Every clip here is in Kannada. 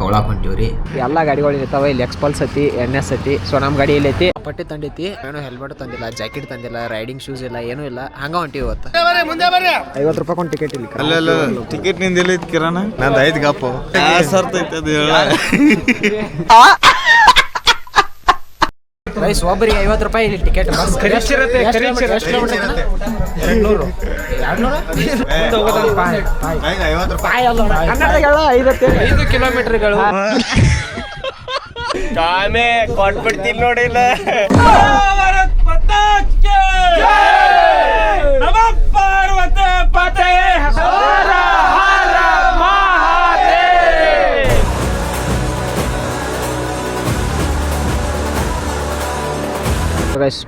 ಕವಳಾಕ್ ಹೊಂಟಿವ್ರಿ. ಎಲ್ಲ ಗಾಡಿಗಳು ಇರ್ತಾವ. ಇಲ್ಲಿ ಎಕ್ಸ್ಪಲ್ಸ್ ಐತಿ, NS ಐತಿ. ಸೊ ನಮ್ಮ ಗಾಡಿ ಇಲ್ಲಿ ಐತಿ. ಪಟ್ಟಿ ತಂದೈತಿ. ಏನೋ ಹೆಲ್ಮೆಟ್ ತಂದಿಲ್ಲ, ಜಾಕೆಟ್ ತಂದಿಲ್ಲ, ರೈಡಿಂಗ್ ಶೂಸ್ ಇಲ್ಲ, ಏನೂ ಇಲ್ಲ. ಹಂಗ ಹೊಂಟಿವಿ ಇವತ್ತು. 50 ರೂಪಾಯಿ ಕೊಂಡು ಟಿಕೆಟ್ ಇಲ್ಲಿ. ಅಲ್ಲ ಟಿಕೆಟ್ ನಿಂದ ಇಲ್ಲ ಐತಿ ಕಿರಾಣ. ನಂದು 5 ಗಪ್ಪು ಐತಿ ಅದು ಹೇಳ. ರೈಸ್ ಒಬ್ಬರಿಗೆ 50 ರೂಪಾಯಿ ಇಲ್ಲಿ ಟಿಕೆಟ್. ಬಸ್ $5 ಕಿಲೋಮೀಟರ್ಗಳು ಕಾಮೆ ಕೊಟ್ಬಿಡ್ತೀನಿ ನೋಡಿಲ್ಲ.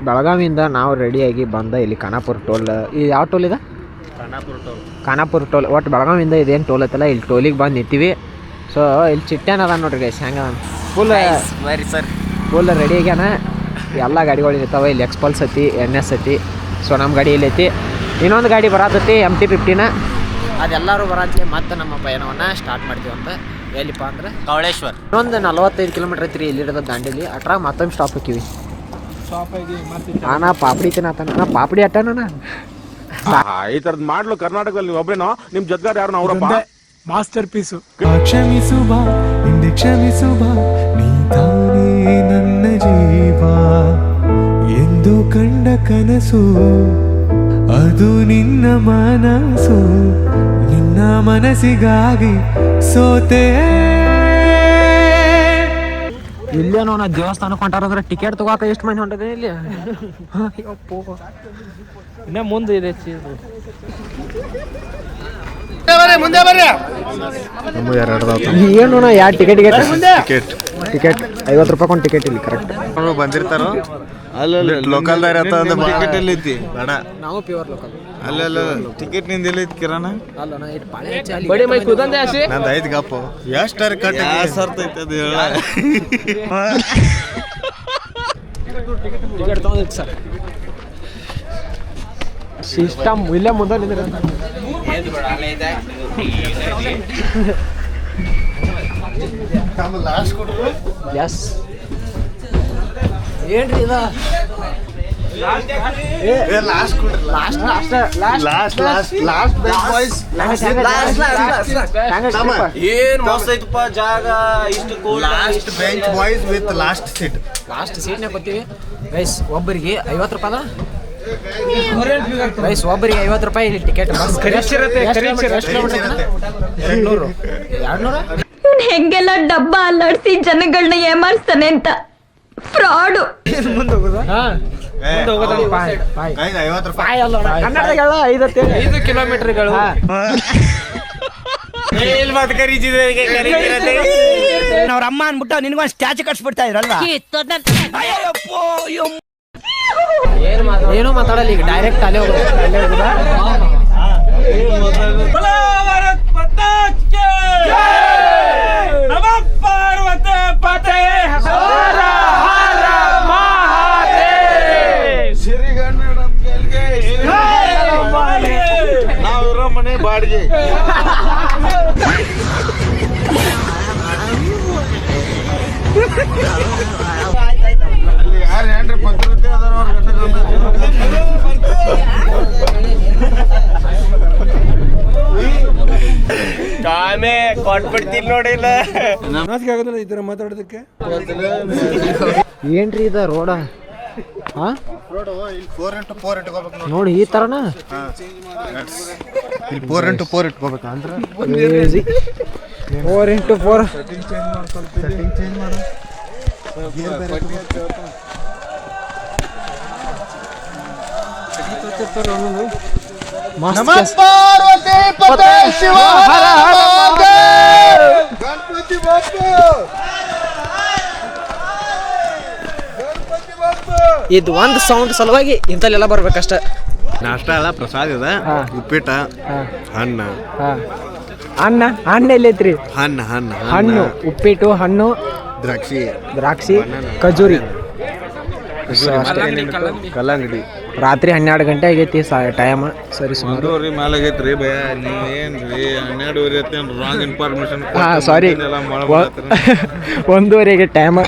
ಬೆಳಗಾವಿಯಿಂದ ನಾವು ರೆಡಿಯಾಗಿ ಬಂದ ಇಲ್ಲಿ ಖಾನಾಪುರ ಟೋಲ್. ಇದು ಯಾವ ಟೋಲ್ ಇದೆ? ಖಾನಾಪುರ ಟೋಲ್. ಒಟ್ಟು ಬೆಳಗಾವಿಯಿಂದ ಇದೇನು ಟೋಲ್ ಐತಲ್ಲ, ಇಲ್ಲಿ ಟೋಲಿಗೆ ಬಂದು ನಿಂತೀವಿ. ಸೊ ಇಲ್ಲಿ ಚಿಟ್ಟೆನ ಅದ ನೋಡ್ರಿ ಗೈಸ್, ಹೆಂಗ ಫುಲ್ ರೆಡಿ ಆಗ್ಯಾನ. ಎಲ್ಲ ಗಾಡಿಗಳು ಇರ್ತಾವೆ. ಇಲ್ಲಿ ಎಕ್ಸ್ಪಲ್ಸ್ ಐತಿ, NS ಐತಿ. ಸೊ ನಮ್ಮ ಗಾಡಿ ಇಲ್ಲಿ ಐತಿ. ಇನ್ನೊಂದು ಗಾಡಿ ಬರತೈತಿ MT-50. ಅದೆಲ್ಲರೂ ಬರತ್ಲಿ. ಮತ್ತೆ ನಮ್ಮ ಪಯಣವನ್ನು ಸ್ಟಾರ್ಟ್ ಮಾಡ್ತೀವಿ ಅಂತ. ಎಲ್ಲಿಪ್ಪ ಅಂದ್ರೆ ಕವಳೇಶ್ವರ್. ಇನ್ನೊಂದು 45 ಕಿಲೋಮೀಟರ್ ಐತ್ರಿ ಇಲ್ಲಿರೋದು ದಾಂಡೇಲಿ. ಅಟ್ರಾಗ ಮತ್ತೊಮ್ಮೆ ಸ್ಟಾಪ್ ಹಾಕಿವಿ. ಪಾಪಡಿ ತಿನ್ನತಾನ. ಪಾಪಡಿ ಅಟ್ಟನ ಈ ತರದ್ ಮಾಡ್ಲು ಕರ್ನಾಟಕದಲ್ಲಿ ನೀವು ಒಬ್ರೇನೋ, ನಿಮ್ ಜೊತೆಗಾರ ಯಾರು ಅವರಪ್ಪ ಮಾಸ್ಟರ್ ಪೀಸು. ಕ್ಷಮಿಸುಬಾ ಹಿಂದೆ ಕ್ಷಮಿಸುಬಾ, ನೀ ತಾನೇ ನನ್ನ ಜೀವ ಎಂದು ಕಂಡ ಕನಸು, ಅದು ನಿನ್ನ ಮನಸ್ಸು, ನಿನ್ನ ಮನಸ್ಸಿಗಾಗಿ ಸೋತೆ. ಇಲ್ಲೇನೋ ನಾ ದೇವಸ್ಥಾನಕ್ಕೆ ಹೊಂಟಾರಂದ್ರೆ ಟಿಕೆಟ್ ತಗೋಕ ಎಷ್ಟು ಮಂದಿ ಹೊಂಟದೆ ಇಲ್ಲಿ. ಇನ್ನ ಮುಂದೆ ಇದೆ. ಏನು ಯಾವ ಟಿಕೆಟ್ಗೆ ಟಿಕೆಟ್ 50 ರೂಪಾಯಿ ಕೊಂಡು ಟಿಕೆಟ್ ಇಲ್ಲಿ. ಕರೆಕ್ಟ್ ಬಂದಿರ್ತಾರೋ ಅಲ್ಲಿ ಲೋಕಲ್ ಟಿಕೆಟ್ ಎಲ್ಲಿ ಐತಿ ಬೇಡ. ನಾವು ಪ್ಯೂರ್ ಲೋಕಲ್. ಅಲ್ಲ ಟಿಕೆಟ್ ನಿಂದ ಎಲ್ಲ ಐತಿ ಕಿರಾಣ. ಬಡಿ ಮೈ ಕುದಂದೆ ಆಸಿ. ನಂದು 5 ಗಪ್ಪು ಎಷ್ಟಾರ ಕಟ್ಟ ಐತಿ ಅದು ಹೇಳ. Ticket ತಗೊಂಡಿತ್ತು sir. ಸಿಸ್ಟಮ್ ಇಲ್ಲೇ ಮುಂದೆ ನಿಂದ್ರೆ ಎಸ್ ಏನ್ರಿ ಇದ ಏನ್ ಮಸ್ತ್ ಐತಪ್ಪ ಜಾಗ. ಇಷ್ಟು last bench boys with last seat. Last ಸೀಟ್ನಾಗ ಕೂತೀವಿ ಗೈಸ್. ಒಬ್ಬರಿಗೆ 50 ರೂಪಾಯಿ ಗೈಸ್. ಒಬ್ಬರಿಗೆ 50 ರೂಪಾಯಿ ಇಲ್ಲಿ ಟಿಕೆಟ್. ಬಸ್ 200 ಹೆಂಗೆಲ್ಲ ಡಬ್ಬ ಅಲ್ಲಾಡ್ಸಿ ಜನಗಳನ್ನ ಏಮಾರಿಸ್ತಾನೆ ಅಂತ. ಫ್ರಾಡು. ಮುಂದೆ ಹೋಗೋದ 5 ಕಿಲೋಮೀಟರ್ಗಳು. ಅವ್ರ ಅಮ್ಮ ಅನ್ಬಿಟ್ಟು ನಿನ್ಗೊಂದು ಸ್ಟ್ಯಾಚು ಕಟ್ಸ್ಬಿಡ್ತಾ ಇದ್ರಲ್ವಾ. ಏನೋ ಮಾತಾಡಲ್ಲ ಈಗ. ಡೈರೆಕ್ಟ್ ಅಲ್ಲೇ ಹೋಗೋದು. ನಾವಿರೋ ಮನೆ ಬಾಡಿಗೆ. ಅಲ್ಲಿ ಯಾರು ಏನ್ರಿ ಭದ್ರತೆ ಅದಾರ ಕಾಮೆ ಕೊಟ್ಬಿಡ್ತೀನಿ ನೋಡಿಲ್ಲ. ನಾಚಿಕೆ ಆಗೋದಿಲ್ಲ ಈ ತರ ಮಾತಾಡೋದಕ್ಕೆ. ಏನ್ರಿ ಇದ ರೋಡ? ಇಲ್ಲಿ 4x4 ಇಟ್ಕೋಬೇಕು ನೋಡಿ ಈ ತರನ. ಇಲ್ಲಿ 4x4 ಇಟ್ಕೋಬೇಕು ಅಂದ್ರೆ 4x4 ಸೆಟ್ಟಿಂಗ್ ಚೇಂಜ್ ಮಾಡು. ಪಾರ್ವತಿ ಪತೆ ಶಿವ ಹರ ಹರ ಗಣಪತಿ ಬಪ್ಪ. ಇದು ಒಂದು ಸೌಂಡ್ ಸಲುವಾಗಿ ಇಂಥಲ್ಲೆಲ್ಲ ಬರ್ಬೇಕಷ್ಟ. ನಾಷ್ಟ ಅಲ್ಲ, ಪ್ರಸಾದ ಇದೆ. ಉಪ್ಪಿಟ್ಟ, ಹಣ್ಣು. ಹಣ್ಣು ಎಲ್ಲೈತ್ರಿ? ಹಣ್ಣು, ಉಪ್ಪಿಟ್ಟು, ಹಣ್ಣು, ದ್ರಾಕ್ಷಿ, ಖಜೂರಿ, ಕಲ್ಲಂಗಡಿ. ರಾತ್ರಿ 12 ಗಂಟೆ ಆಗೈತಿ ಟೈಮ್. ಸರಿ ಸುಮಾರು 1:30 ಮೇಲೆ ಆಗೈತ್ರಿ ಭಯ. ನೀವೇನ್ರಿ 12:30 ಐತೇನು ರಾಂಗ್ ಇನ್ಫಾರ್ಮೇಶನ್? ಹಾಂ ಸಾರಿ, 1:30 ಟೈಮ್.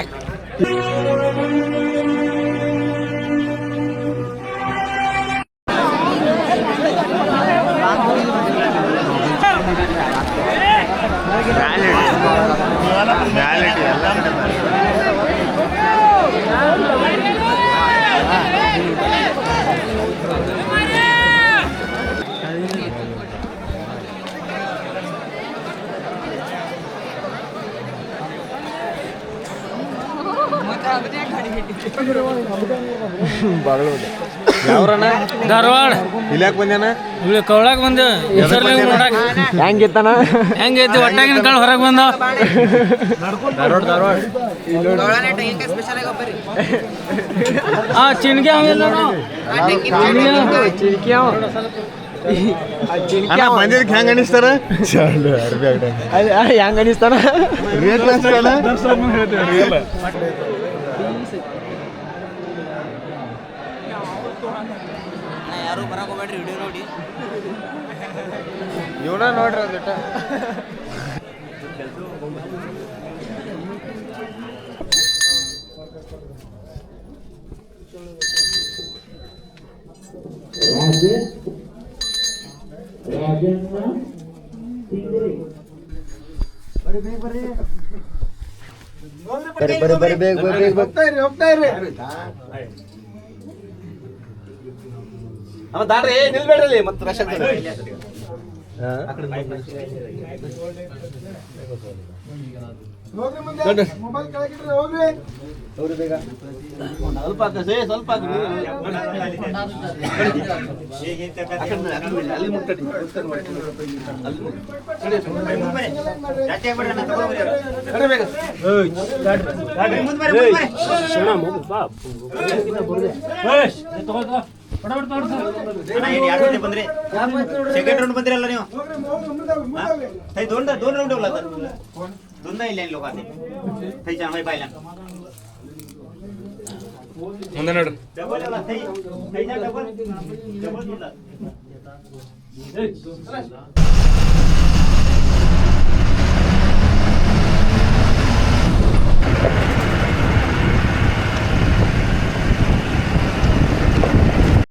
ಯಾವ್ರಣ್ಣ? ಧಾರವಾಡ. ಇಲ್ಯಾಕ್ ಬಂದ್ಯಾನ? ಇಲ್ಲಿ ಕವಳಾಗ ಬಂದು ಹೆಂಗಿತ್ತಾನ? ಹೆಂಗೈತಿ ಒಟ್ಟಾಗಿನ ಕಾಳು ಹೊರಗೆ ಬಂದ. ಚಿನ್ಗೆ ಬಂದಿದ್ದಕ್ಕೆ ಹೆಂಗ ಅನಿಸ್ತಾರ? ಹೆಂಗ ಅನಿಸ್ತಾನ? ಯಾರು ಬರಕ್ ಹೋಗ್ಬೇಡ್ರಿ, ವಿಡಿಯೋ ನೋಡಿ. ಇವನ ನೋಡ್ರಿ ಅದಟ. ದಾಡ್ರಿ ನಿಲ್ಬೇಡ್ರಿ ಮತ್ತೆ ರಶ್ ಸ್ವಲ್ಪ ಅಲ್ಲಿ ಮುಟ್ಟಡಿ. ಸೆಕೆಂಡ್ ರೌಂಡ್ ಬಂದ್ರಲ್ಲ ನೀವು? दोन राउंड ठेवला तर दोनदा येईल लोकांनी थैच्या माय पाहिला ಮುಂದೆ ನೋಡು. डबल आला थैच्या डबल डबल